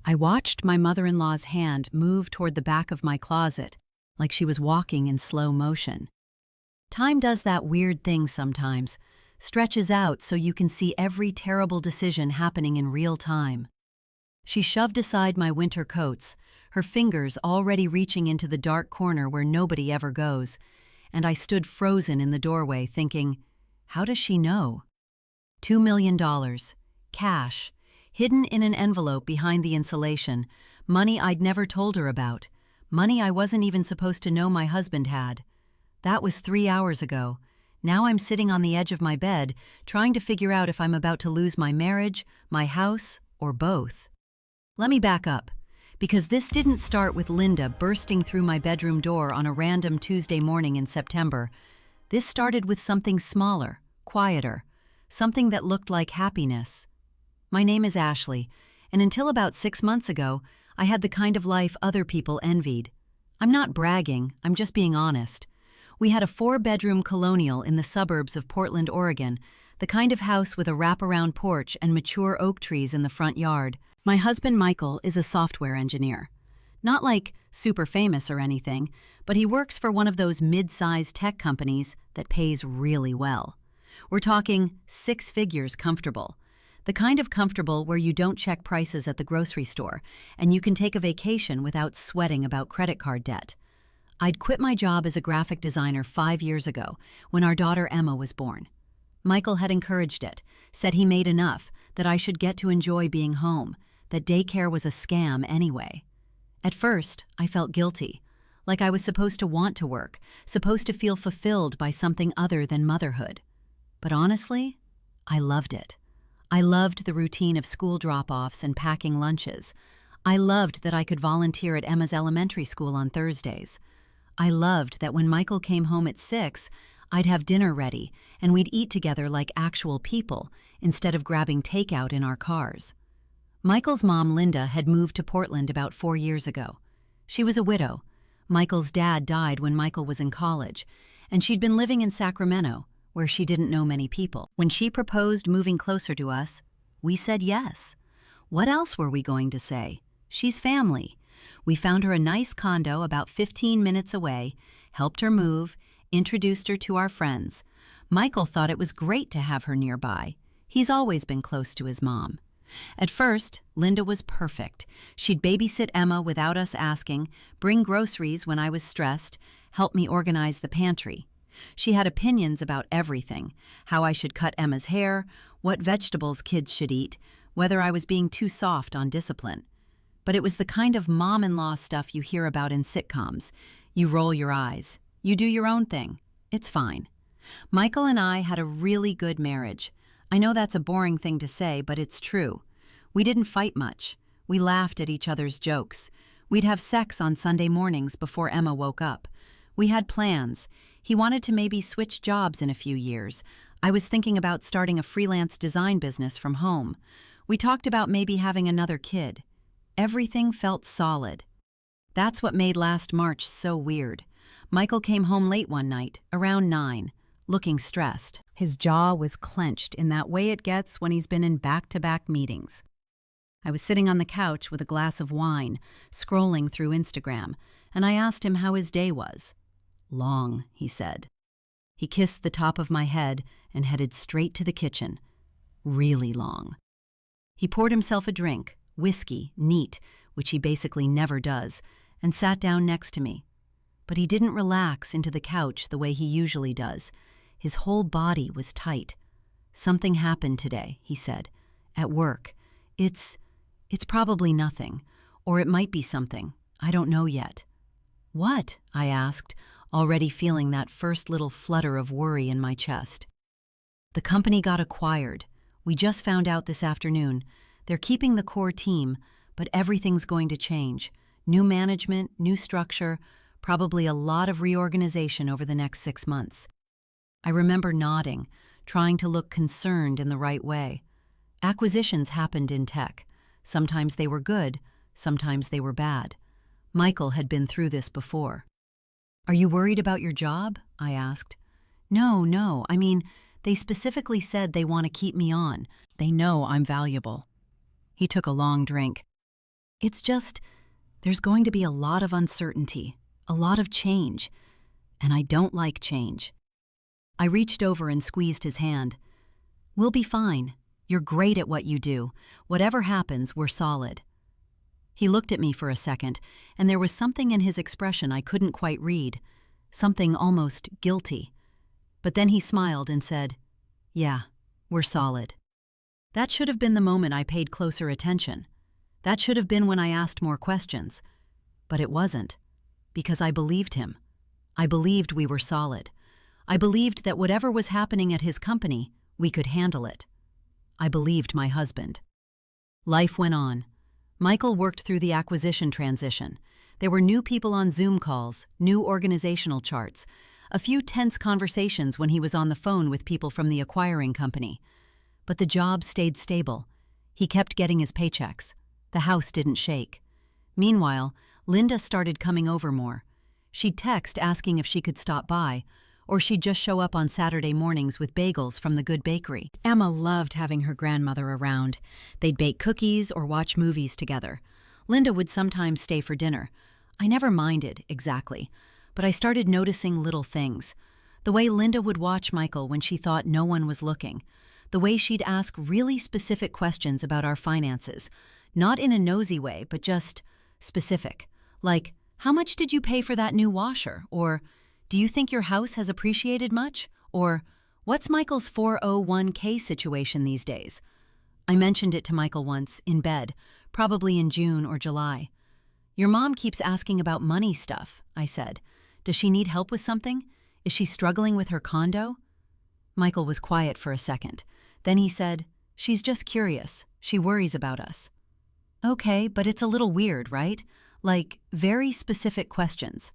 I watched my mother-in-law's hand move toward the back of my closet, like she was walking in slow motion. Time does that weird thing sometimes, stretches out so you can see every terrible decision happening in real time. She shoved aside my winter coats, her fingers already reaching into the dark corner where nobody ever goes, and I stood frozen in the doorway thinking, how does she know? $2 million, cash, hidden in an envelope behind the insulation, money I'd never told her about, money I wasn't even supposed to know my husband had. That was 3 hours ago. Now I'm sitting on the edge of my bed, trying to figure out if I'm about to lose my marriage, my house, or both. Let me back up, because this didn't start with Linda bursting through my bedroom door on a random Tuesday morning in September. This started with something smaller, quieter, something that looked like happiness. My name is Ashley, and until about 6 months ago, I had the kind of life other people envied. I'm not bragging, I'm just being honest. We had a 4-bedroom colonial in the suburbs of Portland, Oregon, the kind of house with a wraparound porch and mature oak trees in the front yard. My husband Michael is a software engineer. Not like super famous or anything, but he works for one of those mid-sized tech companies that pays really well. We're talking 6 figures comfortable. The kind of comfortable where you don't check prices at the grocery store and you can take a vacation without sweating about credit card debt. I'd quit my job as a graphic designer 5 years ago when our daughter Emma was born. Michael had encouraged it, said he made enough, that I should get to enjoy being home, that daycare was a scam anyway. At first, I felt guilty, like I was supposed to want to work, supposed to feel fulfilled by something other than motherhood. But honestly, I loved it. I loved the routine of school drop-offs and packing lunches. I loved that I could volunteer at Emma's elementary school on Thursdays. I loved that when Michael came home at 6, I'd have dinner ready and we'd eat together like actual people instead of grabbing takeout in our cars. Michael's mom, Linda, had moved to Portland about 4 years ago. She was a widow. Michael's dad died when Michael was in college, and she'd been living in Sacramento, where she didn't know many people. When she proposed moving closer to us, we said yes. What else were we going to say? She's family. We found her a nice condo about 15 minutes away, helped her move, introduced her to our friends. Michael thought it was great to have her nearby. He's always been close to his mom. At first, Linda was perfect. She'd babysit Emma without us asking, bring groceries when I was stressed, help me organize the pantry. She had opinions about everything, how I should cut Emma's hair, what vegetables kids should eat, whether I was being too soft on discipline. But it was the kind of mom-in-law stuff you hear about in sitcoms. You roll your eyes. You do your own thing. It's fine. Michael and I had a really good marriage. I know that's a boring thing to say, but it's true. We didn't fight much. We laughed at each other's jokes. We'd have sex on Sunday mornings before Emma woke up. We had plans. He wanted to maybe switch jobs in a few years. I was thinking about starting a freelance design business from home. We talked about maybe having another kid. Everything felt solid. That's what made last March so weird. Michael came home late one night, around 9, looking stressed. His jaw was clenched in that way it gets when he's been in back-to-back meetings. I was sitting on the couch with a glass of wine, scrolling through Instagram, and I asked him how his day was. Long, he said. He kissed the top of my head and headed straight to the kitchen. Really long. He poured himself a drink, whiskey, neat, which he basically never does, and sat down next to me. But he didn't relax into the couch the way he usually does. His whole body was tight. Something happened today, he said, at work. It's probably nothing, or it might be something. I don't know yet. What? I asked, already feeling that first little flutter of worry in my chest. The company got acquired. We just found out this afternoon. They're keeping the core team, but everything's going to change. New management, new structure, probably a lot of reorganization over the next 6 months. I remember nodding, trying to look concerned in the right way. Acquisitions happened in tech. Sometimes they were good, sometimes they were bad. Michael had been through this before. Are you worried about your job? I asked. No, I mean, they specifically said they want to keep me on. They know I'm valuable. He took a long drink. It's just, there's going to be a lot of uncertainty, a lot of change, and I don't like change. I reached over and squeezed his hand. We'll be fine. You're great at what you do. Whatever happens, we're solid. He looked at me for a second, and there was something in his expression I couldn't quite read, something almost guilty. But then he smiled and said, "Yeah, we're solid." That should have been the moment I paid closer attention. That should have been when I asked more questions. But it wasn't, because I believed him. I believed we were solid. I believed that whatever was happening at his company, we could handle it. I believed my husband. Life went on. Michael worked through the acquisition transition. There were new people on Zoom calls, new organizational charts, a few tense conversations when he was on the phone with people from the acquiring company. But the job stayed stable. He kept getting his paychecks. The house didn't shake. Meanwhile, Linda started coming over more. She'd text asking if she could stop by, or she'd just show up on Saturday mornings with bagels from the good bakery. Emma loved having her grandmother around. They'd bake cookies or watch movies together. Linda would sometimes stay for dinner. I never minded, exactly, but I started noticing little things. The way Linda would watch Michael when she thought no one was looking. The way she'd ask really specific questions about our finances. Not in a nosy way, but just specific. Like, how much did you pay for that new washer? Or, do you think your house has appreciated much? Or, what's Michael's 401k situation these days? I mentioned it to Michael once, in bed, probably in June or July. Your mom keeps asking about money stuff, I said. Does she need help with something? Is she struggling with her condo? Michael was quiet for a second. Then he said, she's just curious. She worries about us. Okay, but it's a little weird, right? Like, very specific questions.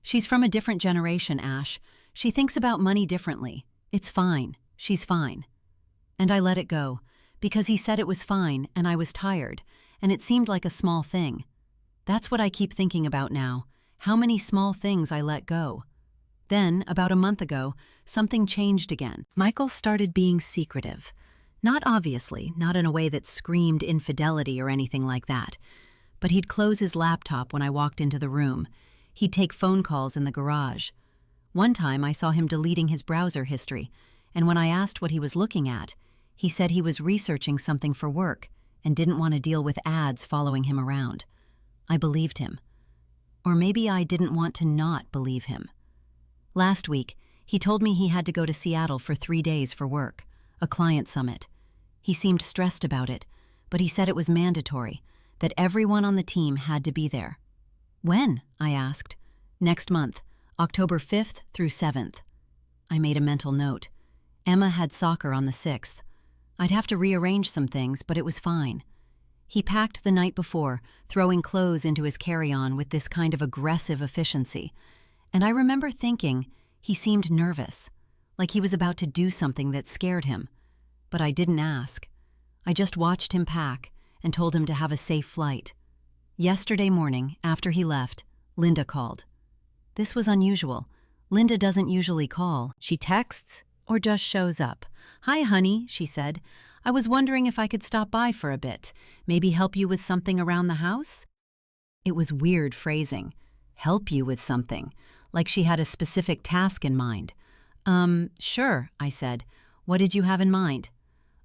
She's from a different generation, Ash. She thinks about money differently. It's fine. She's fine. And I let it go, because he said it was fine and I was tired, and it seemed like a small thing. That's what I keep thinking about now, how many small things I let go. Then, about a month ago, something changed again. Michael started being secretive. Not obviously, not in a way that screamed infidelity or anything like that. But he'd close his laptop when I walked into the room. He'd take phone calls in the garage. One time I saw him deleting his browser history, and when I asked what he was looking at, he said he was researching something for work and didn't want to deal with ads following him around. I believed him. Or maybe I didn't want to not believe him. Last week, he told me he had to go to Seattle for 3 days for work, a client summit. He seemed stressed about it, but he said it was mandatory, that everyone on the team had to be there. When? I asked. Next month, October 5th through 7th. I made a mental note. Emma had soccer on the 6th. I'd have to rearrange some things, but it was fine. He packed the night before, throwing clothes into his carry-on with this kind of aggressive efficiency. And I remember thinking he seemed nervous, like he was about to do something that scared him. But I didn't ask. I just watched him pack and told him to have a safe flight. Yesterday morning, after he left, Linda called. This was unusual. Linda doesn't usually call. She texts or just shows up. "Hi, honey," she said. "I was wondering if I could stop by for a bit. Maybe help you with something around the house?" It was weird phrasing. Help you with something. Like she had a specific task in mind. Sure, I said. What did you have in mind?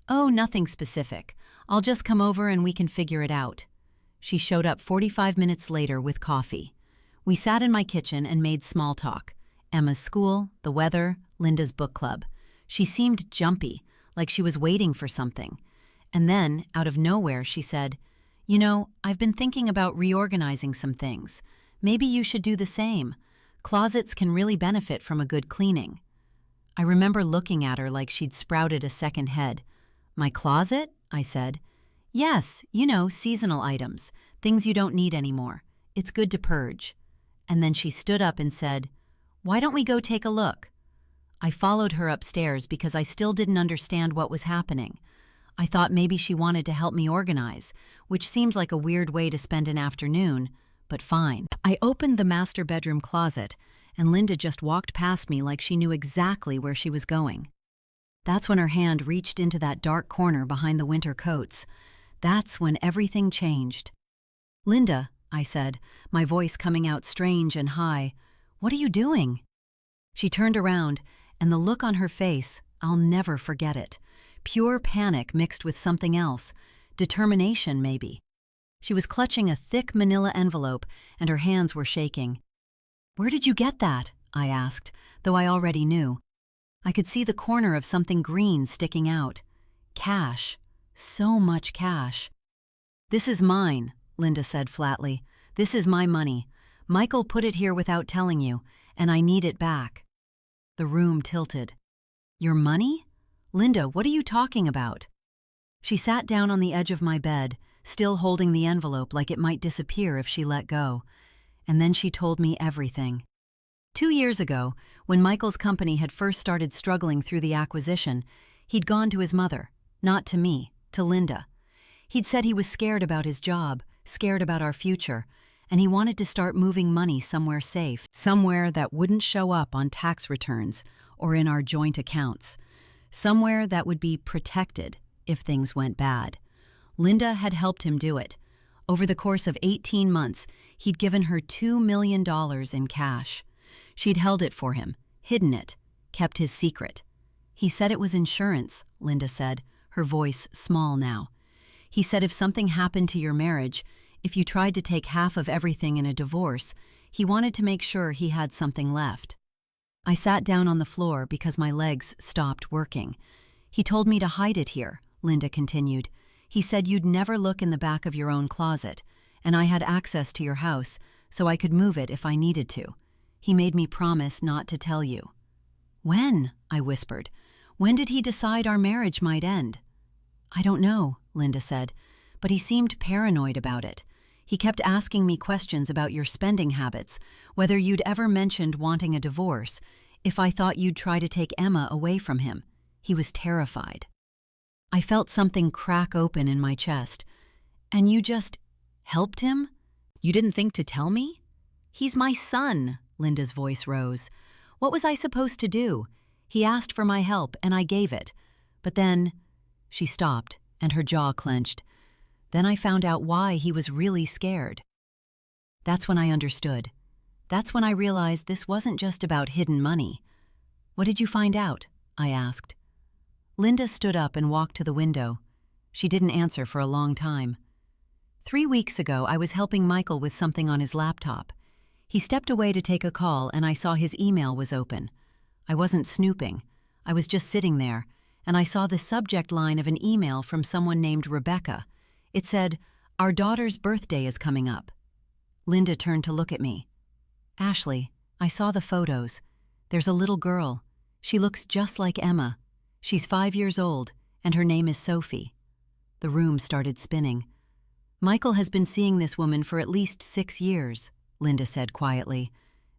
Oh, nothing specific. I'll just come over and we can figure it out. She showed up 45 minutes later with coffee. We sat in my kitchen and made small talk. Emma's school, the weather, Linda's book club. She seemed jumpy, like she was waiting for something. And then, out of nowhere, she said, "You know, I've been thinking about reorganizing some things. Maybe you should do the same. Closets can really benefit from a good cleaning." I remember looking at her like she'd sprouted a second head. "My closet?" I said. "Yes, you know, seasonal items, things you don't need anymore. It's good to purge." And then she stood up and said, "Why don't we go take a look?" I followed her upstairs because I still didn't understand what was happening. I thought maybe she wanted to help me organize, which seemed like a weird way to spend an afternoon, but fine. I opened the master bedroom closet, and Linda just walked past me like she knew exactly where she was going. That's when her hand reached into that dark corner behind the winter coats. That's when everything changed. "Linda," I said, my voice coming out strange and high, "what are you doing?" She turned around, and the look on her face, I'll never forget it. Pure panic mixed with something else. Determination, maybe. She was clutching a thick manila envelope, and her hands were shaking. "Where did you get that?" I asked, though I already knew. I could see the corner of something green sticking out. Cash. So much cash. "This is mine," Linda said flatly. "This is my money. Michael put it here without telling you, and I need it back." The room tilted. "Your money? Linda, what are you talking about?" She sat down on the edge of my bed, still holding the envelope like it might disappear if she let go. And then she told me everything. 2 years ago, when Michael's company had first started struggling through the acquisition, he'd gone to his mother, not to me, to Linda. He'd said he was scared about his job, scared about our future, and he wanted to start moving money somewhere safe, somewhere that wouldn't show up on tax returns or in our joint accounts, somewhere that would be protected if things went bad. Linda had helped him do it. Over the course of 18 months, he'd given her $2 million in cash. She'd held it for him, hidden it, kept his secret. "He said it was insurance," Linda said, her voice small now. "He said if something happened to your marriage, if you tried to take half of everything in a divorce, he wanted to make sure he had something left." I sat down on the floor because my legs stopped working. "He told me to hide it here," Linda continued. "He said you'd never look in the back of your own closet, and I had access to your house, so I could move it if I needed to. He made me promise not to tell you." "When?" I whispered. "When did he decide our marriage might end?" "I don't know," Linda said, "but he seemed paranoid about it. He kept asking me questions about your spending habits, whether you'd ever mentioned wanting a divorce, if I thought you'd try to take Emma away from him. He was terrified." I felt something crack open in my chest. "And you just helped him? You didn't think to tell me?" "He's my son," Linda's voice rose. "What was I supposed to do? He asked for my help, and I gave it. But then—" She stopped, and her jaw clenched. "Then I found out why he was really scared." That's when I understood. That's when I realized this wasn't just about hidden money. "What did you find out?" I asked. Linda stood up and walked to the window. She didn't answer for a long time. 3 weeks ago, I was helping Michael with something on his laptop. He stepped away to take a call, and I saw his email was open. I wasn't snooping. I was just sitting there, and I saw the subject line of an email from someone named Rebecca. It said, "Our daughter's birthday is coming up." Linda turned to look at me. "Ashley, I saw the photos. There's a little girl. She looks just like Emma. She's 5 years old, and her name is Sophie." The room started spinning. "Michael has been seeing this woman for at least 6 years," Linda said quietly.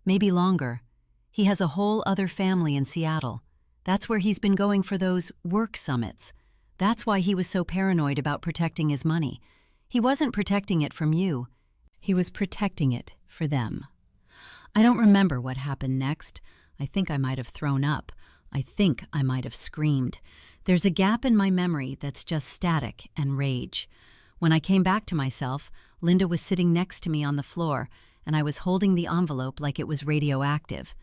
"Maybe longer. He has a whole other family in Seattle. That's where he's been going for those work summits. That's why he was so paranoid about protecting his money. He wasn't protecting it from you. He was protecting it for them." I don't remember what happened next. I think I might have thrown up. I think I might have screamed. There's a gap in my memory that's just static and rage. When I came back to myself, Linda was sitting next to me on the floor, and I was holding the envelope like it was radioactive.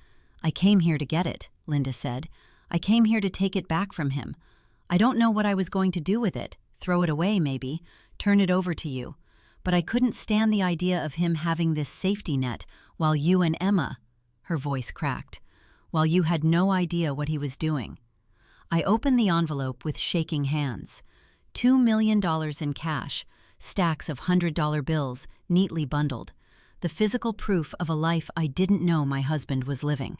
"I came here to get it," Linda said. "I came here to take it back from him. I don't know what I was going to do with it, throw it away maybe, turn it over to you. But I couldn't stand the idea of him having this safety net while you and Emma," her voice cracked, "while you had no idea what he was doing." I opened the envelope with shaking hands. $2 million in cash, stacks of $100 bills, neatly bundled. The physical proof of a life I didn't know my husband was living.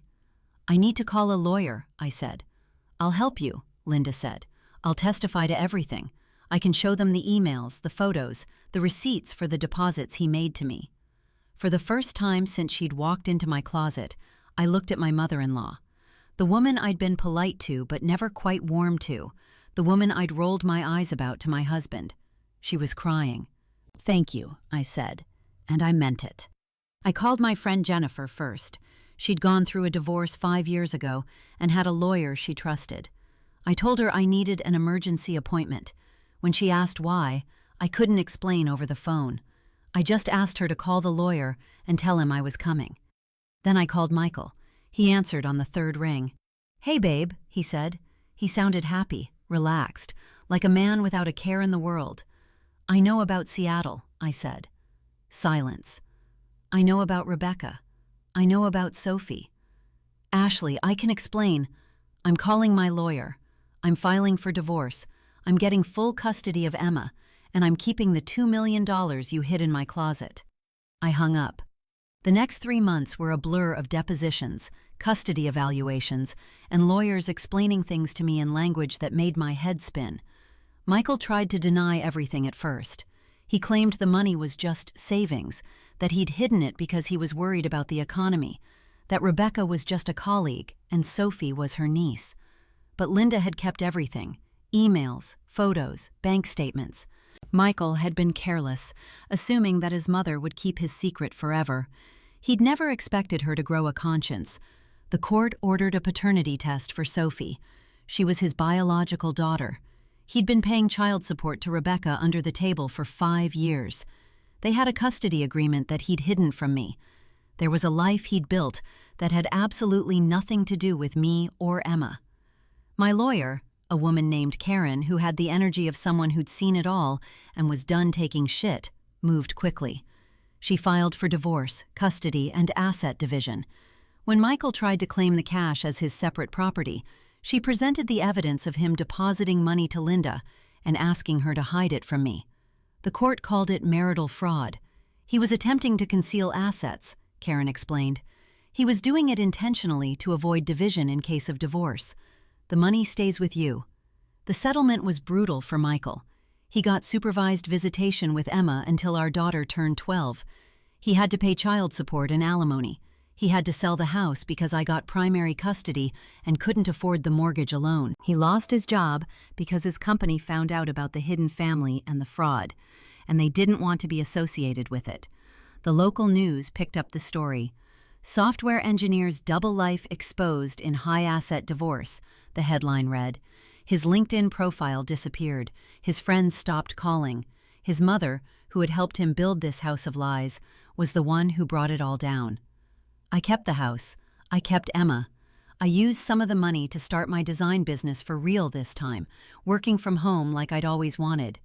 "I need to call a lawyer," I said. "I'll help you," Linda said. "I'll testify to everything. I can show them the emails, the photos, the receipts for the deposits he made to me." For the first time since she'd walked into my closet, I looked at my mother-in-law. The woman I'd been polite to but never quite warmed to. The woman I'd rolled my eyes about to my husband. She was crying. "Thank you," I said, and I meant it. I called my friend Jennifer first. She'd gone through a divorce 5 years ago and had a lawyer she trusted. I told her I needed an emergency appointment. When she asked why, I couldn't explain over the phone. I just asked her to call the lawyer and tell him I was coming. Then I called Michael. He answered on the third ring. "Hey, babe," he said. He sounded happy, relaxed, like a man without a care in the world. "I know about Seattle," I said. Silence. "I know about Rebecca. I know about Sophie." "Ashley, I can explain. I'm calling my lawyer. I'm filing for divorce. I'm getting full custody of Emma, and I'm keeping the $2 million you hid in my closet." I hung up. The next 3 months were a blur of depositions, custody evaluations, and lawyers explaining things to me in language that made my head spin. Michael tried to deny everything at first. He claimed the money was just savings, that he'd hidden it because he was worried about the economy, that Rebecca was just a colleague and Sophie was her niece. But Linda had kept everything: emails, photos, bank statements. Michael had been careless, assuming that his mother would keep his secret forever. He'd never expected her to grow a conscience. The court ordered a paternity test for Sophie. She was his biological daughter. He'd been paying child support to Rebecca under the table for 5 years. They had a custody agreement that he'd hidden from me. There was a life he'd built that had absolutely nothing to do with me or Emma. My lawyer, a woman named Karen who had the energy of someone who'd seen it all and was done taking shit, moved quickly. She filed for divorce, custody, and asset division. When Michael tried to claim the cash as his separate property, she presented the evidence of him depositing money to Linda and asking her to hide it from me. The court called it marital fraud. He was attempting to conceal assets, Karen explained. He was doing it intentionally to avoid division in case of divorce. The money stays with you. The settlement was brutal for Michael. He got supervised visitation with Emma until our daughter turned 12. He had to pay child support and alimony. He had to sell the house because I got primary custody and couldn't afford the mortgage alone. He lost his job because his company found out about the hidden family and the fraud, and they didn't want to be associated with it. The local news picked up the story. "Software engineer's double life exposed in high-asset divorce," the headline read. His LinkedIn profile disappeared. His friends stopped calling. His mother, who had helped him build this house of lies, was the one who brought it all down. I kept the house. I kept Emma. I used some of the money to start my design business for real this time, working from home like I'd always wanted.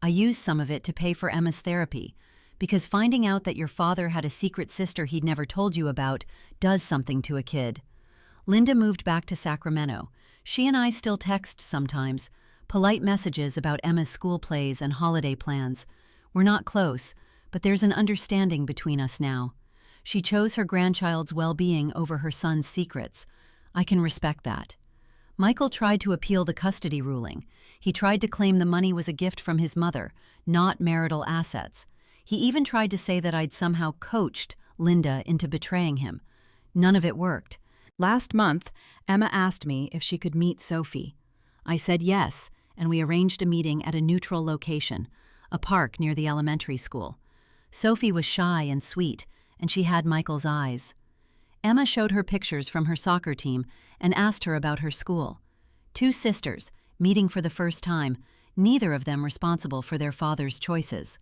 I used some of it to pay for Emma's therapy, because finding out that your father had a secret sister he'd never told you about does something to a kid. Linda moved back to Sacramento. She and I still text sometimes, polite messages about Emma's school plays and holiday plans. We're not close, but there's an understanding between us now. She chose her grandchild's well-being over her son's secrets. I can respect that. Michael tried to appeal the custody ruling. He tried to claim the money was a gift from his mother, not marital assets. He even tried to say that I'd somehow coached Linda into betraying him. None of it worked. Last month, Emma asked me if she could meet Sophie. I said yes, and we arranged a meeting at a neutral location, a park near the elementary school. Sophie was shy and sweet, and she had Michael's eyes. Emma showed her pictures from her soccer team and asked her about her school. 2 sisters, meeting for the first time, neither of them responsible for their father's choices.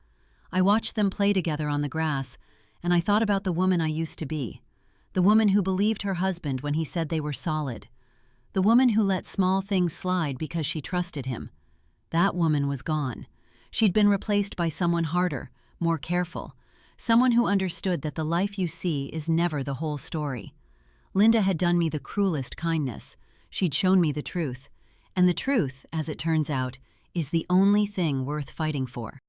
I watched them play together on the grass, and I thought about the woman I used to be. The woman who believed her husband when he said they were solid. The woman who let small things slide because she trusted him. That woman was gone. She'd been replaced by someone harder, more careful, someone who understood that the life you see is never the whole story. Linda had done me the cruelest kindness. She'd shown me the truth. And the truth, as it turns out, is the only thing worth fighting for.